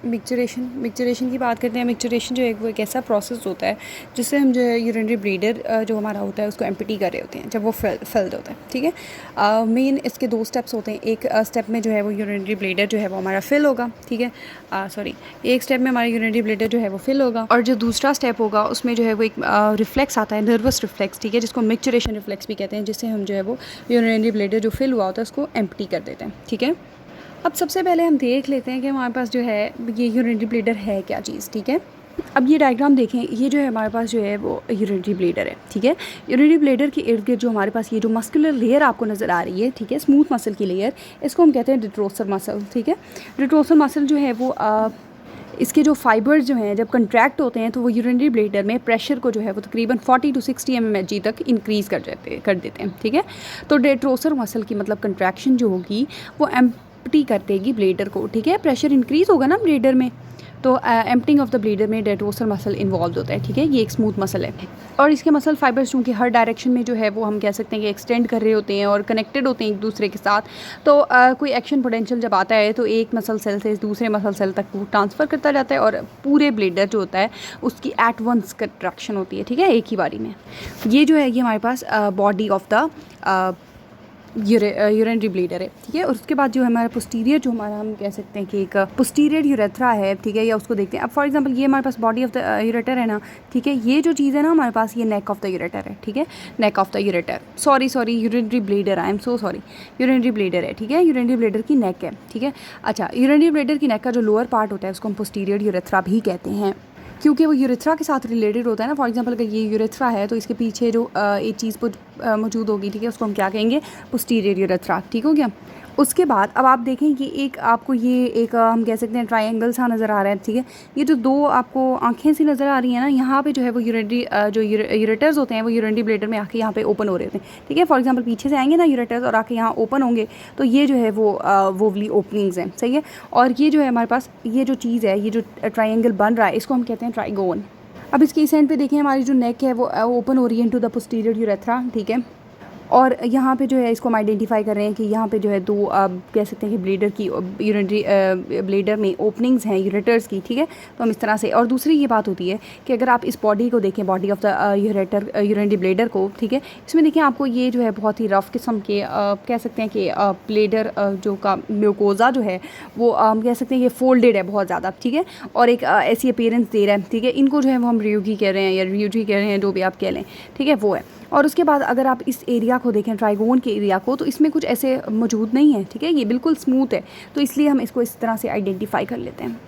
मिक्सचरेशन की बात करते हैं। मिक्सचरेशन जो है वो एक ऐसा प्रोसेस होता है जिससे हम जो है यूरिनरी ब्लीडर जो हमारा होता है उसको एम्प्टी कर रहे होते हैं जब वो फिल्ड होता है। ठीक है, मेन इसके दो स्टेप्स होते हैं। एक स्टेप में जो है वो यूरिनरी ब्लीडर जो है वो हमारा फिल होगा। ठीक है, एक स्टेप में हमारा यूरिनरी ब्लीडर जो है वो फिल होगा और जो दूसरा स्टेप होगा उसमें जो है वो एक रिफ्लेक्स आता है, नर्वस रिफ्लेक्स। ठीक है, जिसको मिक्सचरेशन रिफ्लेक्स भी कहते हैं, जिससे हम जो है वो यूरिनरी ब्लीडर जो फिल हुआ होता है उसको एम्प्टी कर देते हैं। ठीक है, अब सबसे पहले हम देख लेते हैं कि हमारे पास जो है ये यूरिनरी ब्लीडर है क्या चीज़। ठीक है, अब ये डायग्राम देखें, ये जो है हमारे पास जो है वो यूरिनरी ब्लीडर है। ठीक है, यूरिनरी ब्लीडर के इर्द गिर्द जो हमारे पास ये जो मस्कुलर लेयर आपको नज़र आ रही है, ठीक है, स्मूथ मसल की लेयर, इसको हम कहते हैं डिट्रोसर मसल। ठीक है, डिट्रोसर मसल जो है वो इसके जो फाइबर्स जो हैं जब कंट्रैक्ट होते हैं तो वो यूरिनरी ब्लीडर में प्रेशर को जो है वो तकरीबन 40 to 60 mmHg तक इंक्रीज़ कर देते हैं। ठीक है, तो डिट्रोसर मसल की मतलब कंट्रैक्शन जो होगी वो एम्प्टी कर देगी ब्लीडर को। ठीक है, प्रेशर इंक्रीज़ होगा ना ब्लीडर में, तो एम्प्टिंग ऑफ द ब्लीडर में डिट्रोसर मसल इन्वॉल्व होता है। ठीक है, ये एक स्मूथ मसल है और इसके मसल फाइबर्स चूँकि हर डायरेक्शन में जो है वो हम कह सकते हैं कि एक्सटेंड कर रहे होते हैं और कनेक्टेड होते हैं एक दूसरे के साथ, तो कोई एक्शन पोटेंशियल जब आता है तो एक मसल सेल से दूसरे मसल सेल तक वो ट्रांसफ़र करता जाता है और पूरे ब्लीडर जो होता है उसकी एट वंस कंट्रैक्शन होती है। ठीक है, एक ही बारी में। ये जो है ये हमारे पास body of the urinary bladder है। ठीक है, और उसके बाद जो हमारा पोस्टीरियर जो हमारा हम कह सकते हैं कि एक पोस्टीरियर यूरेथ्रा है। ठीक है, या उसको देखते हैं। अब फॉर एग्जांपल ये हमारे पास बॉडी ऑफ द यूरेटर है ना। ठीक है, ये जो चीज़ है ना हमारे पास, ये नेक ऑफ द यूरेटर है। ठीक है, नेक of the ureter, sorry urinary bleeder, I am so sorry, urinary bladder है। ठीक है, यूरिनरी ब्लीडर की नेक है। ठीक है, अच्छा, यूरिनरी ब्लीडर की नेक का जो लोअर पार्ट होता है उसको हम पोस्टीरियर यूरेथ्रा भी कहते हैं, क्योंकि वो यूरेथ्रा के साथ रिलेटेड होता है ना। फॉर एग्जांपल अगर ये यूरेथ्रा है तो इसके पीछे जो एक चीज़ मौजूद होगी, ठीक है, उसको हम क्या कहेंगे, पोस्टीरियर यूरेथ्रा। ठीक हो गया। उसके बाद अब आप देखें कि एक आपको ये एक हम कह सकते हैं ट्रायंगल सा नज़र आ रहा है। ठीक है, ये जो दो आपको आंखें सी नज़र आ रही हैं ना, यहाँ पे जो है वो यूरिनरी जो यूरेटर्स होते हैं वो यूरिनरी ब्लीडर में आके यहाँ पे ओपन हो रहे होते हैं। ठीक है, फॉर एग्जांपल पीछे से आएंगे ना यूरेटर्स और आके यहाँ ओपन होंगे, तो ये जो है वो वोवली ओपनिंग्स हैं। सही है, और ये जो है हमारे पास ये जो चीज़ है, ये जो ट्रायंगल बन रहा है, इसको हम कहते हैं ट्राइगोन। अब इसके इस एंड पे देखें, हमारी जो नेक है वो ओपन हो रही है इनटू द पोस्टीरियर यूरेथ्रा। ठीक है, और यहाँ पे जो है इसको हम आइडेंटिफाई कर रहे हैं कि यहाँ पे जो है दो कह सकते हैं कि ब्लीडर की यूरिनरी ब्लीडर में ओपनिंग्स हैं यूरेटर्स की। ठीक है, तो हम इस तरह से, और दूसरी ये बात होती है कि अगर आप इस बॉडी को देखें, body of the urinary bleeder को, ठीक है, इसमें देखें आपको ये जो है बहुत ही रफ़ किस्म के कह सकते हैं कि ब्लीडर जो का म्यूकोज़ा जो है वो कह सकते हैं ये फोल्डेड है बहुत ज़्यादा। ठीक है, और एक ऐसी अपीयरेंस दे रहा है। ठीक है, इनको जो है वो हम रियूगी कह रहे हैं या रियूजी कह रहे हैं, जो भी आप कह लें। ठीक है, वो है। और उसके बाद अगर आप इस एरिया को देखें, ट्राइगोन के एरिया को, तो इसमें कुछ ऐसे मौजूद नहीं है। ठीक है, ये बिल्कुल स्मूथ है, तो इसलिए हम इसको इस तरह से आइडेंटिफाई कर लेते हैं।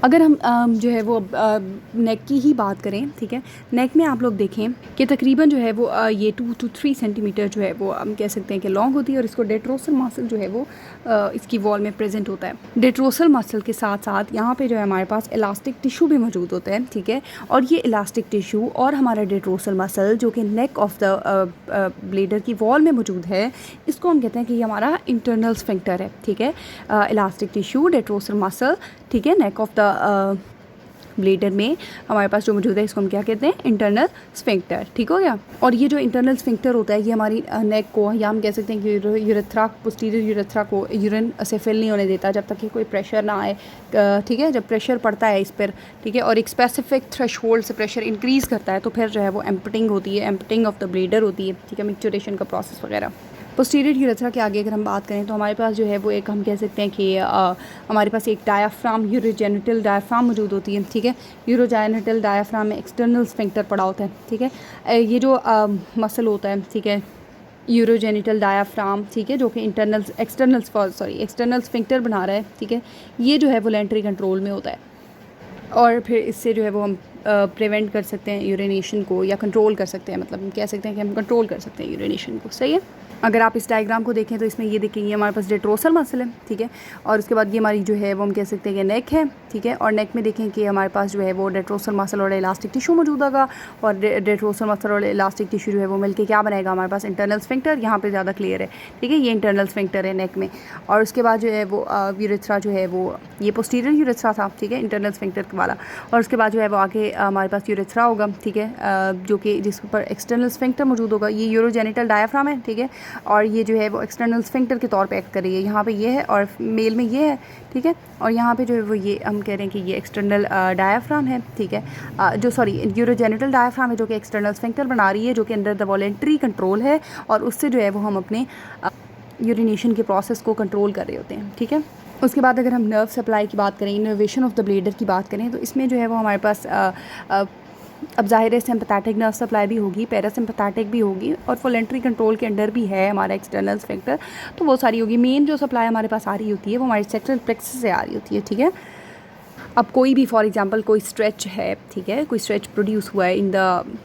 अगर हम जो है वो नेक की ही बात करें, ठीक है, नेक में आप लोग देखें कि तकरीबन जो है वो ये 2 to 3 सेंटीमीटर जो है वो हम कह सकते हैं कि लॉन्ग होती है, और इसको डिट्रोसर मसल जो है वो इसकी वॉल में प्रेजेंट होता है। डिट्रोसर मसल के साथ साथ यहाँ पे जो है हमारे पास इलास्टिक टिश्यू भी मौजूद होता है। ठीक है, और ये इलास्टिक टिश्यू और हमारा डिट्रोसर मसल जो कि नेक ऑफ द ब्लीडर की वॉल में मौजूद है, इसको हम कहते हैं कि ये हमारा इंटरनल स्फिंक्टर है। ठीक है, इलास्टिक टिश्यू, डिट्रोसर मसल, ठीक है, नेक ऑफ द ब्लीडर में हमारे पास जो मौजूद है, इसको हम क्या कहते हैं, इंटरनल स्फिंक्टर। ठीक हो गया। और ये जो इंटरनल स्फिंक्टर होता है ये हमारी नेक को, या हम कह सकते हैं कि यूरेथ्रा, पोस्टीरियर यूरेथ्रा को यूरिन से फिल नहीं होने देता जब तक कि कोई प्रेशर ना आए। ठीक है, जब प्रेशर पड़ता है इस पर, ठीक है, और एक स्पेसिफिक थ्रेशोल्ड से प्रेशर इंक्रीज़ करता है, तो फिर जो है वो एम्प्टिंग होती है, एम्प्टिंग ऑफ द ब्लीडर होती है। ठीक है, मिक्सचरेशन का प्रोसेस वगैरह। पोस्टीरियर यूरेथ्रा के आगे अगर हम बात करें तो हमारे पास जो है वो एक हम कह सकते हैं कि हमारे पास एक डायाफ्राम, यूरोजेनिटल डायाफ्राम मौजूद होती है। ठीक है, यूरोजेनिटल डायाफ्राम में एक्सटर्नल स्फिंक्टर पड़ा होता है। ठीक है, ये जो मसल होता है, ठीक है, यूरोजेनिटल डायाफ्राम, ठीक है, जो कि एक्सटर्नल स्फिंक्टर बना रहा है। ठीक है, ये जो है वोलेंट्री कंट्रोल में होता है, और फिर इससे जो है वो हम प्रिवेंट कर सकते हैं यूरिनेशन को, या कंट्रोल कर सकते हैं, मतलब हम कह सकते हैं कि हम कंट्रोल कर सकते हैं यूरिनेशन को। सही है। अगर आप इस डायग्राम को देखें तो इसमें ये देखेंगे हमारे पास डिट्रोसर मसल है। ठीक है, और उसके बाद ये हमारी जो है वो हम कह सकते हैं कि नेक है। ठीक है, और नेक में देखें कि हमारे पास जो है वो डिट्रोसर मसल और इलास्टिक टिश्यू मौजूद होगा, और डिट्रोसर मसल और इलास्टिक टिश्यू जो है वो मिलके क्या बनाएगा, हमारे पास इंटरनल स्फिंक्टर। यहाँ पे ज़्यादा क्लियर है। ठीक है, ये इंटरनल स्फिंक्टर है नेक में। और उसके बाद जो है वो यूरेथ्रा जो है वो ये पोस्टीरियर यूरेथ्रा था। ठीक है, इंटरनल स्फिंक्टर वाला। और उसके बाद जो है वो आगे हमारे पास यूरेथ्रा होगा। ठीक है, जो कि जिसके ऊपर एक्सटर्नल स्फिंक्टर मौजूद होगा। ये यूरोजेनिटल डायाफ्राम है। ठीक है, और ये जो है वो एक्सटर्नल स्फिंक्टर के तौर पे एक्ट कर रही है। यहाँ पे ये है और मेल में ये है, ठीक है। और यहाँ पे जो है वो ये हम कह रहे हैं कि ये एक्सटर्नल डायाफ्राम है, ठीक है, जो सॉरी यूरोजेनिटल डायाफ्राम है जो कि एक्सटर्नल स्फिंक्टर बना रही है, जो कि अंडर द वॉलेंट्री कंट्रोल है, और उससे जो है वो हम अपने यूरिनेशन के प्रोसेस को कंट्रोल कर रहे होते हैं, ठीक है। उसके बाद अगर हम नर्व सप्लाई की बात करें, इनर्वेशन ऑफ द ब्लेडर की बात करें, तो इसमें जो है वो हमारे पास अब ज़ाहिर है सिंपैथेटिक नर्व सप्लाई भी होगी, पैरासिम्पैथेटिक भी होगी, और वॉलेंट्री कंट्रोल के अंडर भी है हमारा एक्सटर्नल स्फिंक्टर, तो वो सारी होगी। मेन जो सप्लाई हमारे पास आ रही होती है वो हमारे सेक्टरल प्लेक्सस से आ रही होती है, ठीक है। अब कोई भी फॉर एग्जांपल कोई स्ट्रेच है, ठीक है, कोई स्ट्रेच प्रोड्यूस हुआ है इन द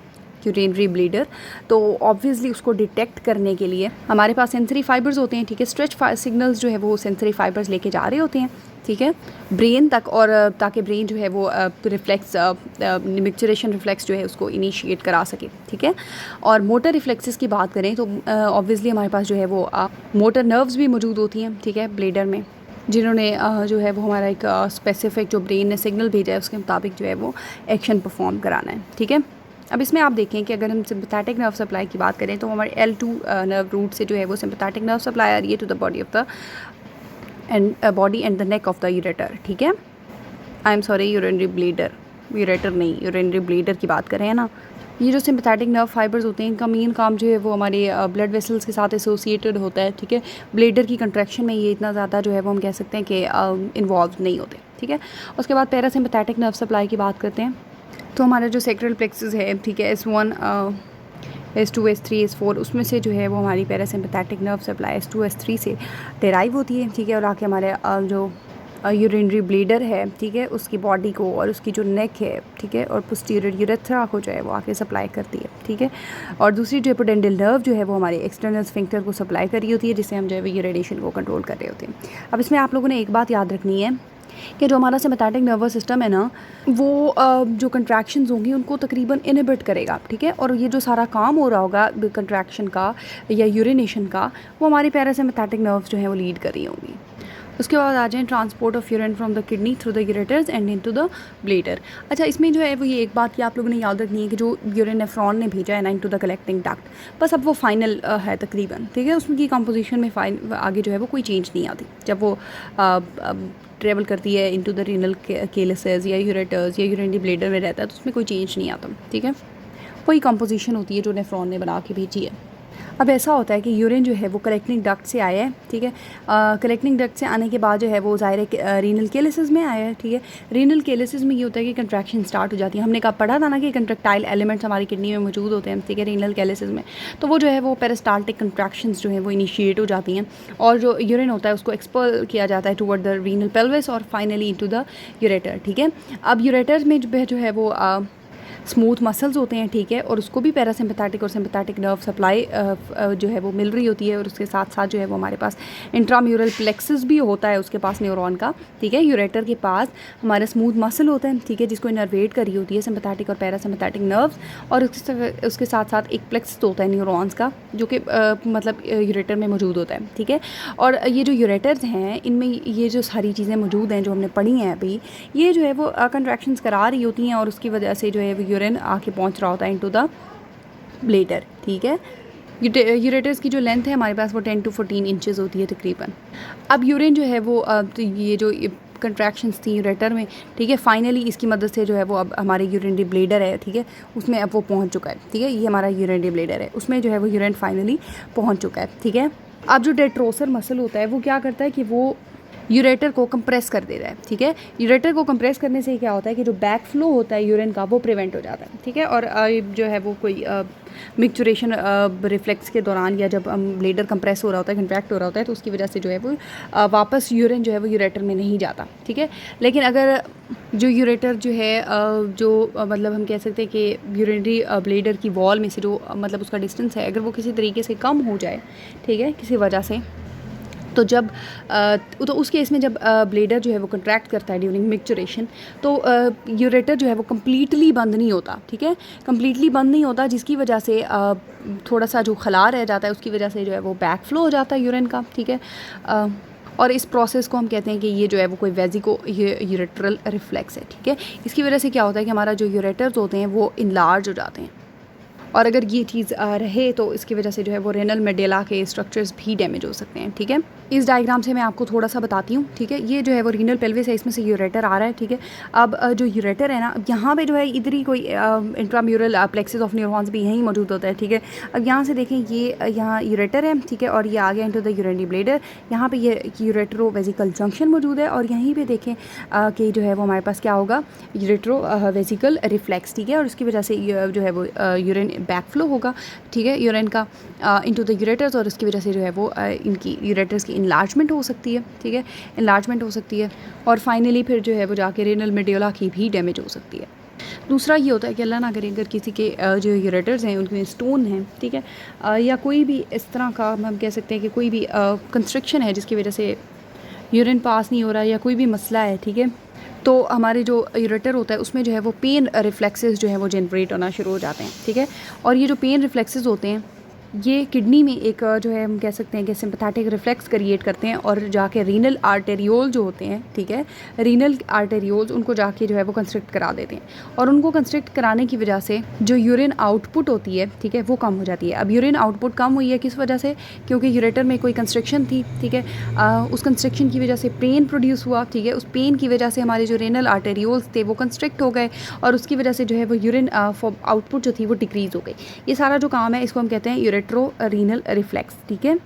यूरिनरी ब्लीडर, तो ऑब्वियसली उसको डिटेक्ट करने के लिए हमारे पास सेंसरी फाइबर्स होते हैं, ठीक है। स्ट्रेच सिग्नल्स जो है वो सेंसरी फाइबर्स लेके जा रहे होते हैं, ठीक है, ब्रेन तक, और ताकि ब्रेन जो है वो रिफ्लेक्स मिक्चरेशन रिफ्लेक्स जो है उसको इनिशिएट करा सके, ठीक है। और मोटर रिफ्लेक्सेस की बात करें तो ऑब्वियसली हमारे पास जो है वो मोटर नर्व्स भी मौजूद होती हैं, ठीक है, ब्लेडर में, जिन्होंने जो है वो हमारा एक स्पेसिफिक जो ब्रेन ने सिग्नल भेजा है उसके मुताबिक जो है वो एक्शन परफॉर्म कराना है, ठीक है। अब इसमें आप देखें कि अगर हम सिंपैथेटिक नर्व सप्लाई की बात करें तो हमारे L2 नर्व रूट से जो है वो सिंपैथेटिक नर्व सप्लाई आ रही है to the body of the body and the neck of the ureter, ठीक है। I am sorry, urinary bladder, ureter नहीं, यूरिनरी ब्लीडर की बात करें ना। ये जो सिंपैथेटिक नर्व फाइबर्स होते हैं इनका मेन काम जो है वो हमारे ब्लड वेसल्स के साथ एसोसिएटेड होता है, ठीक है। ब्लेडर की कंट्रैक्शन में ये इतना ज़्यादा जो है वो हम कह सकते हैं कि इन्वॉल्व नहीं होते, ठीक है। उसके बाद पैरासिम्पैथेटिक नर्व सप्लाई की बात करते हैं तो हमारा जो सेक्टरल प्लेक्सस है, ठीक है, S1 S2 S3 S4, उसमें से जो है वो हमारी parasympathetic nerve supply S2 S3 से डेराइव होती है, ठीक है, और आके हमारे जो यूरिनरी ब्लीडर है, ठीक है, उसकी बॉडी को और उसकी जो नेक है, ठीक है, और पोस्टीरियर यूरेथ्रा को जो है वो आके सप्लाई करती है, ठीक है। और दूसरी जो एपिडेंडल नर्व जो है वो हमारे एक्सटर्नल स्फिंक्टर को सप्लाई कर रही होती है, जिससे हम जो है वो यूरिनेशन को कंट्रोल कर रहे होते हैं। अब इसमें आप लोगों ने एक बात याद रखनी है कि जो हमारा सिंपैथेटिक नर्वस सिस्टम है ना, वो जो कंट्रैक्शंस होंगी उनको तकरीबन इनहिबिट करेगा, ठीक है। और ये जो सारा काम हो रहा होगा कंट्रैक्शन का या यूरिनेशन का, वो हमारी पैरासिम्पैथेटिक नर्व्स जो है वो लीड कर रही होंगी। उसके बाद आ जाएँ transport of urine from the kidney through the ureters and into the bladder. अच्छा, इसमें जो है वो ये एक बात की आप लोगों ने याद रखनी है कि जो यूरिन नेफ्रॉन ने भेजा है ना इनटू द कलेक्टिंग डक्ट, बस अब वो फाइनल है तकरीबन, ठीक है। उसकी कंपोजिशन में आगे जो है वो कोई चेंज नहीं आती। जब वो ट्रेवल करती है इनटू द रीनल केलसेस या यूरेटर्स या यूरिनरी ब्लेडर में रहता है तो उसमें कोई चेंज नहीं आता, ठीक है। वही कंपोजिशन होती है जो नेफ्रॉन ने बना के भेजी है। अब ऐसा होता है कि यूरिन जो है वो कलेक्टिंग डक्ट से आया है, ठीक है। कलेक्टिंग डक्ट से आने के बाद जो है वो ज़ाहिर है रीनल केलिसेस में आया है, ठीक है। रीनल केलिसेस में ये होता है कि कंट्रैक्शन स्टार्ट हो जाती है। हमने कहा पढ़ा था ना कि कंट्रैक्टाइल एलिमेंट्स हमारी किडनी में मौजूद होते हैं, ठीक है, रीनल केलिसेस में। तो वो जो है वो पेरिस्टाल्टिक कंट्रैक्शंस जो है वो इनिशिएट हो जाती हैं और जो यूरिन होता है उसको एक्सपेल किया जाता है टुवर्ड द रीनल पेल्विस और फाइनली इनटू द यूरेटर, ठीक है। अब यूरेटर में जो है वो स्मूथ मसल्स होते हैं, ठीक है, और उसको भी पैरासिम्पैथेटिक और सिम्पैथेटिक नर्व सप्लाई जो है वो मिल रही होती है। और उसके साथ साथ जो है वो हमारे पास इंट्राम्यूरल प्लेक्सस भी होता है उसके पास न्यूरॉन का, ठीक है। यूरेटर के पास हमारा स्मूथ मसल होता है, ठीक है, जिसको इनर्वेट करी होती है सिम्पैथेटिक और पैरासिम्पैथेटिक नर्व्स। और उसके साथ साथ एक प्लेक्स होता है न्यूरॉन्स का जो कि मतलब यूरेटर में मौजूद होता है, ठीक है। और ये जो यूरेटर्स हैं इनमें ये जो सारी चीज़ें मौजूद हैं जो हमने पढ़ी हैं अभी, ये जो है वो कंट्रैक्शंस करा रही होती हैं और उसकी वजह से जो है वो यूरिन आके पहुंच रहा होता है इनटू द ब्लेडर, ठीक है। यूरेटर्स की जो लेंथ है हमारे पास वो 10 to 14 इंचेस होती है तकरीबन। अब यूरिन जो है वो तो ये जो कंट्रैक्शंस थी यूरेटर में, ठीक है, फाइनली इसकी मदद से जो है वो अब हमारे यूरिनरी ब्लेडर है, ठीक है, उसमें अब वो पहुंच चुका है, ठीक है। ये हमारा यूरिनरी ब्लेडर है, उसमें जो है वो यूरिन फाइनली पहुंच चुका है, ठीक है। अब जो डेट्रोसर मसल होता है वो क्या करता है कि वो यूरेटर को कंप्रेस कर दे रहा है, ठीक है। यूरेटर को कंप्रेस करने से क्या होता है कि जो बैक फ्लो होता है यूरिन का वो प्रिवेंट हो जाता है, ठीक है। और जो है वो कोई मिक्चुरेशन रिफ्लेक्स के दौरान या जब ब्लेडर कंप्रेस हो रहा होता है, कंट्रैक्ट हो रहा होता है, तो उसकी वजह से जो है वो वापस यूरिन जो है वो यूरेटर में नहीं जाता, ठीक है। लेकिन अगर जो यूरेटर जो है मतलब हम कह सकते हैं कि यूरिनरी ब्लेडर की वॉल में से जो मतलब उसका डिस्टेंस है अगर वो किसी तरीके से कम हो जाए, ठीक है, किसी वजह से, तो जब तो उस केस में जब ब्लेडर जो है वो कंट्रैक्ट करता है ड्यूरिंग मिक्चुरेशन, तो यूरेटर जो है वो कम्प्लीटली बंद नहीं होता, ठीक है, कम्प्लीटली बंद नहीं होता, जिसकी वजह से थोड़ा सा जो खला रह जाता है उसकी वजह से जो है वो बैक फ्लो हो जाता है यूरिन का, ठीक है। और इस प्रोसेस को हम कहते हैं कि ये जो है वो कोई वेजिको यूरेटरल रिफ्लेक्स है, ठीक है। इसकी वजह से क्या होता है कि हमारा जो यूरेटर्स होते हैं वो इनलार्ज हो जाते हैं और अगर ये चीज़ रहे तो इसकी वजह से जो है वो रेनल मेडुला के स्ट्रक्चर्स भी डैमेज हो सकते हैं, ठीक है। इस डायग्राम से मैं आपको थोड़ा सा बताती हूँ, ठीक है। ये जो है वो रीनल पेल्विस है, इसमें से यूरेटर आ रहा है, ठीक है। अब जो यूरेटर है ना, यहाँ पे जो है इधर ही कोई इंट्राम्यूरल प्लेक्सिस ऑफ न्यूरॉन्स भी यहीं मौजूद होता है, ठीक है। अब यहाँ से देखें, ये यहाँ यूरेटर है, ठीक है, और ये आ गया इनटू द यूरिनरी ब्लैडर। यहाँ पे ये यूरेट्रो वेसिकल जंक्शन मौजूद है, और यहीं पे देखें कि जो है वो हमारे पास क्या होगा, यूरेट्रो वेसिकल रिफ्लेक्स, ठीक है। और उसकी वजह से जो है वो यूरिन बैक फ्लो होगा, ठीक है, यूरिन का इनटू द यूरेटर्स, और इसकी वजह से जो है वो इनकी यूरेटर्स की इनलार्जमेंट हो सकती है, ठीक है, इनलार्जमेंट हो सकती है। और फाइनली फिर जो है वो जाके रेनल मेडुला की भी डैमेज हो सकती है। दूसरा ये होता है कि अल्लाह ना करे अगर किसी के जो यूरेटर्स हैं उनमें स्टोन हैं, ठीक है, या कोई भी इस तरह का हम कह सकते हैं कि कोई भी कंस्ट्रक्शन है जिसकी वजह से यूरिन पास नहीं हो रहा है, या कोई भी मसला है, ठीक है, तो हमारे जो यूरेटर होता है उसमें जो है वो पेन रिफ्लेक्सेस जो है वो जनरेट होना शुरू हो जाते हैं, ठीक है। और ये जो पेन रिफ्लेक्सेस होते हैं ये किडनी में एक जो है हम कह सकते हैं कि सिंपैथेटिक रिफ्लेक्स क्रिएट करते हैं, और जाके रीनल आर्टेरियोल जो होते हैं, ठीक है, रीनल आर्टेरियोल्स उनको जाके जो है वो कंस्ट्रिक्ट करा देते हैं, और उनको कंस्ट्रिक्ट कराने की वजह से जो यूरिन आउटपुट होती है, ठीक है, वो कम हो जाती है। अब यूरिन आउटपुट कम हुई है किस वजह से, क्योंकि यूरेटर में कोई कंस्ट्रक्शन थी, ठीक है, उस कंस्ट्रक्शन की वजह से पेन प्रोड्यूस हुआ, ठीक है, उस पेन की वजह से हमारे जो रेनल आर्टेरियोल्स थे वो कंस्ट्रिक्ट हो गए, और उसकी वजह से जो है वो यूरिन आउटपुट जो थी वो डिक्रीज़ हो गई। ये सारा जो काम है इसको हम कहते हैं यूरेट्रो रीनल रिफ्लेक्स, ठीक है।